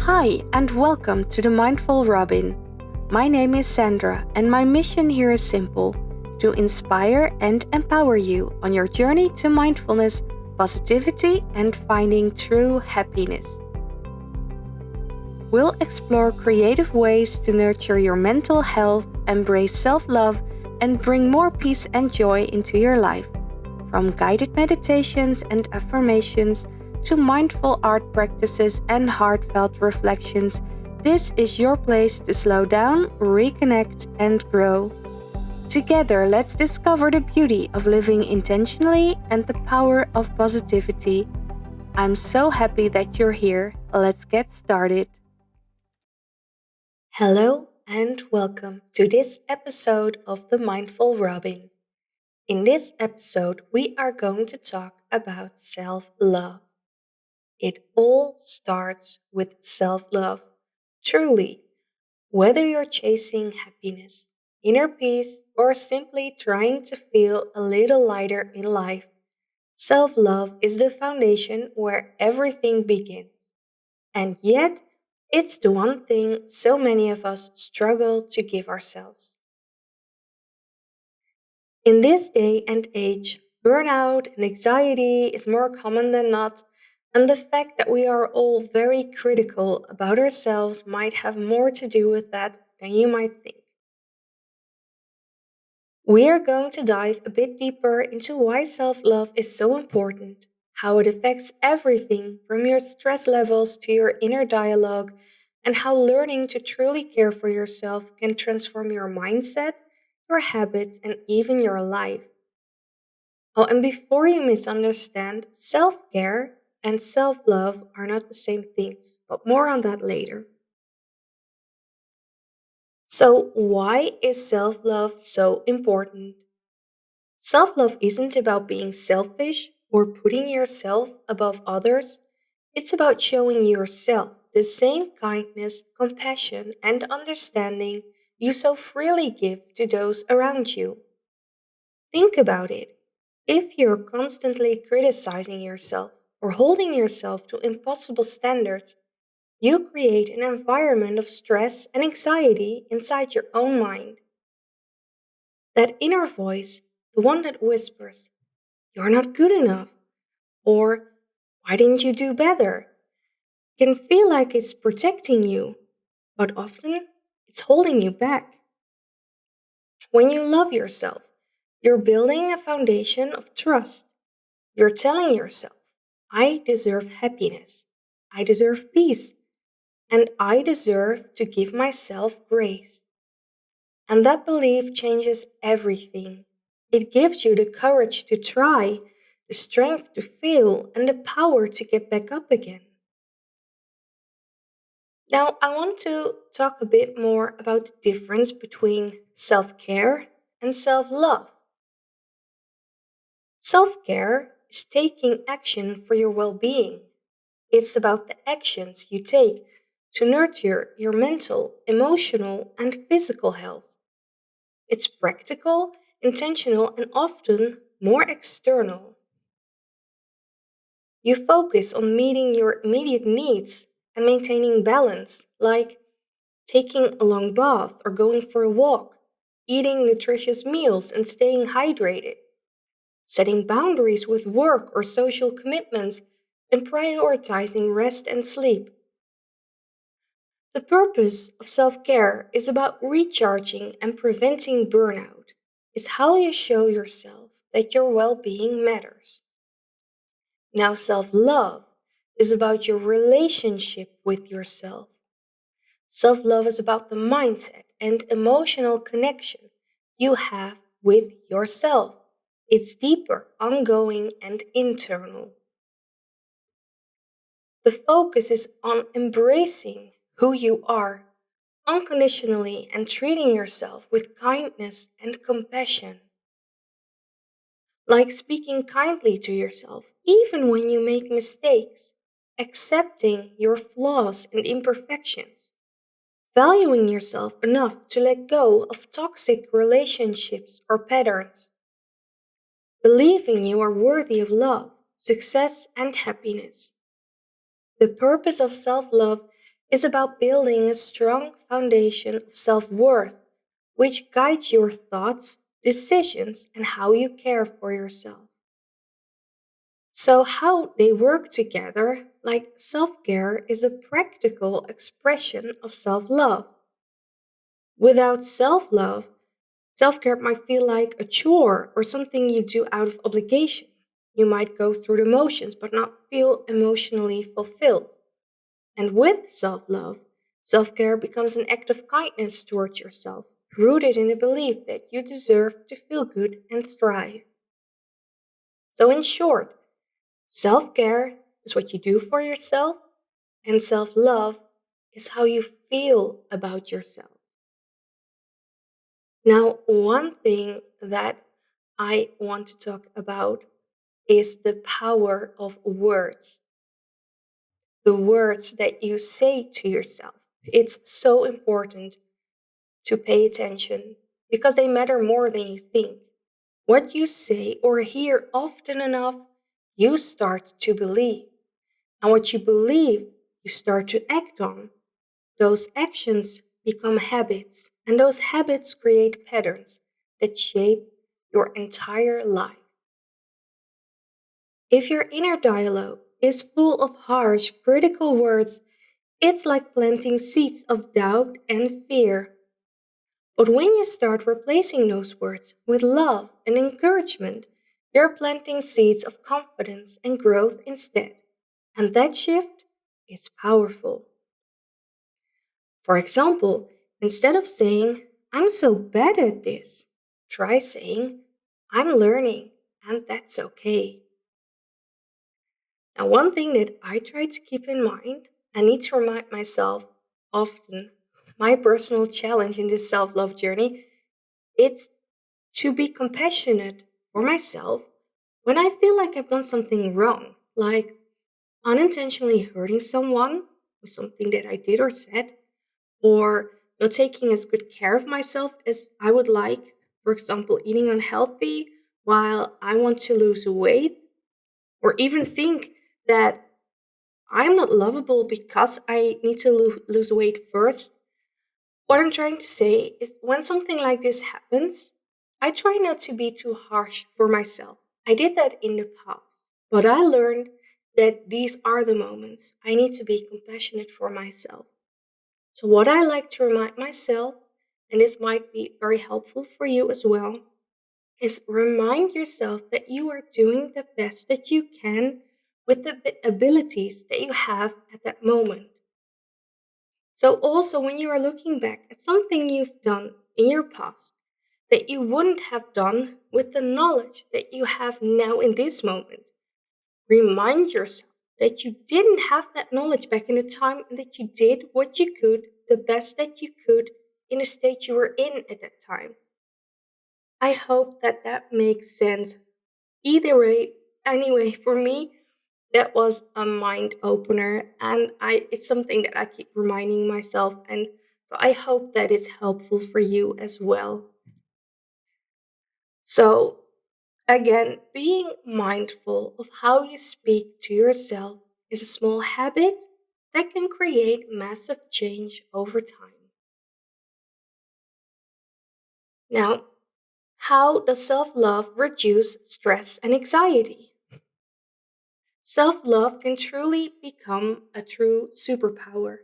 Hi, and welcome to the Mindful Robin. My name is Sandra, and my mission here is simple: to inspire and empower you on your journey to mindfulness, positivity, and finding true happiness. We'll explore creative ways to nurture your mental health, embrace self love, and bring more peace and joy into your life. From guided meditations and affirmations to mindful art practices and heartfelt reflections, this is your place to slow down, reconnect, and grow. Together, let's discover the beauty of living intentionally and the power of positivity. I'm so happy that you're here. Let's get started. Hello and welcome to this episode of The Mindful Robin. In this episode, we are going to talk about self-love. It all starts with self-love. Truly, whether you're chasing happiness, inner peace, or simply trying to feel a little lighter in life, self-love is the foundation where everything begins. And yet, it's the one thing so many of us struggle to give ourselves. In this day and age, burnout and anxiety is more common than not, and the fact that we are all very critical about ourselves might have more to do with that than you might think. We are going to dive a bit deeper into why self love is so important, how it affects everything from your stress levels to your inner dialogue, and how learning to truly care for yourself can transform your mindset, your habits, and even your life. Oh, and before you misunderstand, self care and self love are not the same things, but more on that later. So, why is self love so important? Self love isn't about being selfish or putting yourself above others, it's about showing yourself the same kindness, compassion, and understanding you so freely give to those around you. Think about it. If you're constantly criticizing yourself or holding yourself to impossible standards, you create an environment of stress and anxiety inside your own mind. That inner voice, the one that whispers, "You're not good enough," or "Why didn't you do better?" can feel like it's protecting you, but often it's holding you back. When you love yourself, you're building a foundation of trust. You're telling yourself, "I deserve happiness, I deserve peace, and I deserve to give myself grace." And that belief changes everything. It gives you the courage to try, the strength to fail, and the power to get back up again. Now, I want to talk a bit more about the difference between self care and self love. Self care is taking action for your well being. It's about the actions you take to nurture your mental, emotional, and physical health. It's practical, intentional, and often more external. You focus on meeting your immediate needs and maintaining balance, like taking a long bath or going for a walk, eating nutritious meals and staying hydrated, setting boundaries with work or social commitments, and prioritizing rest and sleep. The purpose of self care is about recharging and preventing burnout. It's how you show yourself that your well being matters. Now, self love is about your relationship with yourself. Self love is about the mindset and emotional connection you have with yourself. It's deeper, ongoing, and internal. The focus is on embracing who you are unconditionally and treating yourself with kindness and compassion. Like speaking kindly to yourself, even when you make mistakes, accepting your flaws and imperfections, valuing yourself enough to let go of toxic relationships or patterns, believing you are worthy of love, success, and happiness. The purpose of self love is about building a strong foundation of self worth, which guides your thoughts, decisions, and how you care for yourself. So, how they work together, like self care, is a practical expression of self love. Without self love, self care might feel like a chore or something you do out of obligation. You might go through the motions but not feel emotionally fulfilled. And with self love, self care becomes an act of kindness towards yourself, rooted in the belief that you deserve to feel good and thrive. So, in short, self care is what you do for yourself, and self love is how you feel about yourself. Now, one thing that I want to talk about is the power of words, the words that you say to yourself. It's so important to pay attention because they matter more than you think. What you say or hear often enough, you start to believe. And what you believe, you start to act on. Those actions become habits, and those habits create patterns that shape your entire life. If your inner dialogue is full of harsh, critical words, it's like planting seeds of doubt and fear. But when you start replacing those words with love and encouragement, you're planting seeds of confidence and growth instead. And that shift is powerful. For example, instead of saying, I'm so bad at this, try saying, I'm learning, and that's okay. Now, one thing that I try to keep in mind, I need to remind myself often, my personal challenge in this self love journey, it's to be compassionate for myself when I feel like I've done something wrong, like unintentionally hurting someone with something that I did or said, or not taking as good care of myself as I would like. For example, eating unhealthy while I want to lose weight, or even think that I'm not lovable because I need to lose weight first. What I'm trying to say is when something like this happens, I try not to be too harsh for myself. I did that in the past, but I learned that these are the moments I need to be compassionate for myself. So, what I like to remind myself, and this might be very helpful for you as well, is remind yourself that you are doing the best that you can with the abilities that you have at that moment. So, also, when you are looking back at something you've done in your past that you wouldn't have done with the knowledge that you have now in this moment, remind yourself that you didn't have that knowledge back in the time and that you did what you could, the best that you could, in the state you were in at that time. I hope that that makes sense. Either way, anyway, for me, that was a mind opener, and it's something that I keep reminding myself, and so I hope that it's helpful for you as well. So, again, being mindful of how you speak to yourself is a small habit that can create massive change over time. Now, how does self love reduce stress and anxiety? Self love can truly become a true superpower.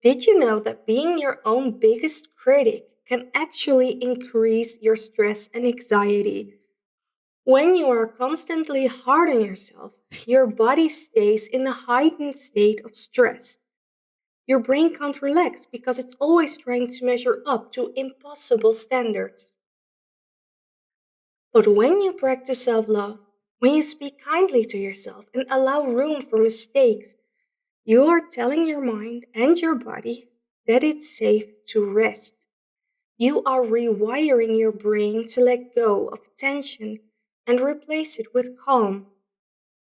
Did you know that being your own biggest critic can actually increase your stress and anxiety? When you are constantly hard on yourself, your body stays in a heightened state of stress. Your brain can't relax because it's always trying to measure up to impossible standards. But when you practice self love, when you speak kindly to yourself and allow room for mistakes, you are telling your mind and your body that it's safe to rest. You are rewiring your brain to let go of tension and replace it with calm.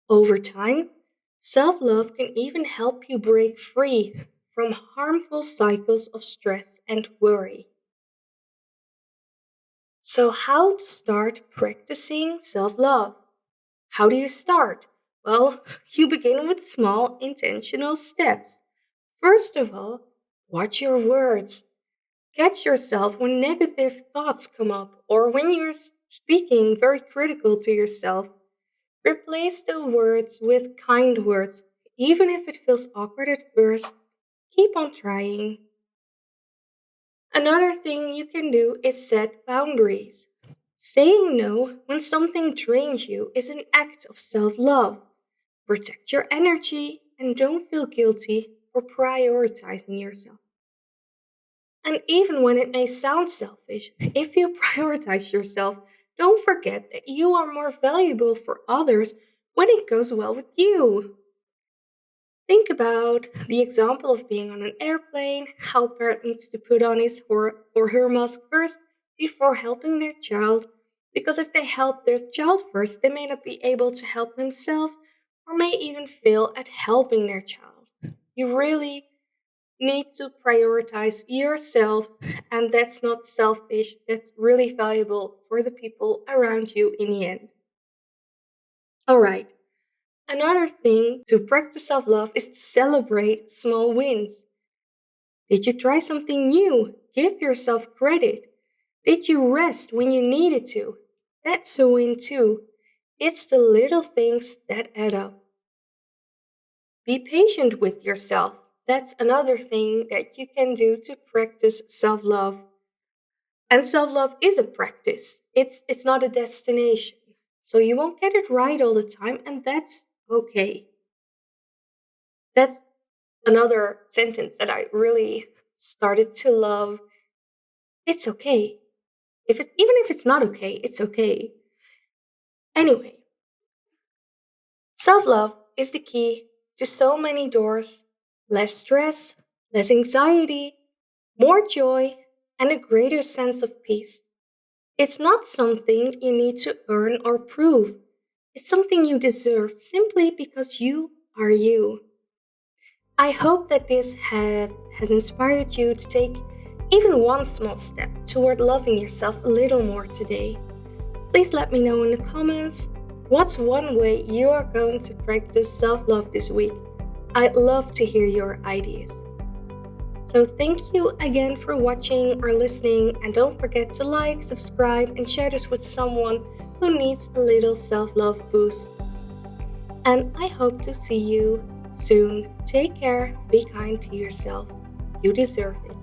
Over time, self love can even help you break free from harmful cycles of stress and worry. So, how to start practicing self love? How do you start? Well, you begin with small intentional steps. First of all, watch your words. Catch yourself when negative thoughts come up or when you're speaking very critical to yourself. Replace the words with kind words. Even if it feels awkward at first, keep on trying. Another thing you can do is set boundaries. Saying no when something drains you is an act of self love. Protect your energy and don't feel guilty for prioritizing yourself. And even when it may sound selfish, if you prioritize yourself, don't forget that you are more valuable for others when it goes well with you. Think about the example of being on an airplane, how a parent needs to put on his or her mask first before helping their child, because if they help their child first, they may not be able to help themselves or may even fail at helping their child. You really need to prioritize yourself, and that's not selfish, that's really valuable for the people around you in the end. All right. Another thing to practice self love is to celebrate small wins. Did you try something new? Give yourself credit. Did you rest when you needed to? That's a win too. It's the little things that add up. Be patient with yourself. That's another thing that you can do to practice self love. And self love is a practice, it's not a destination. So you won't get it right all the time, and that's okay. That's another sentence that I really started to love. It's okay. Even if it's not okay, it's okay. Anyway, self-love is the key to so many doors: less stress, less anxiety, more joy, and a greater sense of peace. It's not something you need to earn or prove. It's something you deserve simply because you are you. I hope that has inspired you to take even one small step toward loving yourself a little more today. Please let me know in the comments what's one way you are going to practice self love this week. I'd love to hear your ideas. So, thank you again for watching or listening, and don't forget to like, subscribe, and share this with someone who needs a little self love boost. And I hope to see you soon. Take care, be kind to yourself. You deserve it.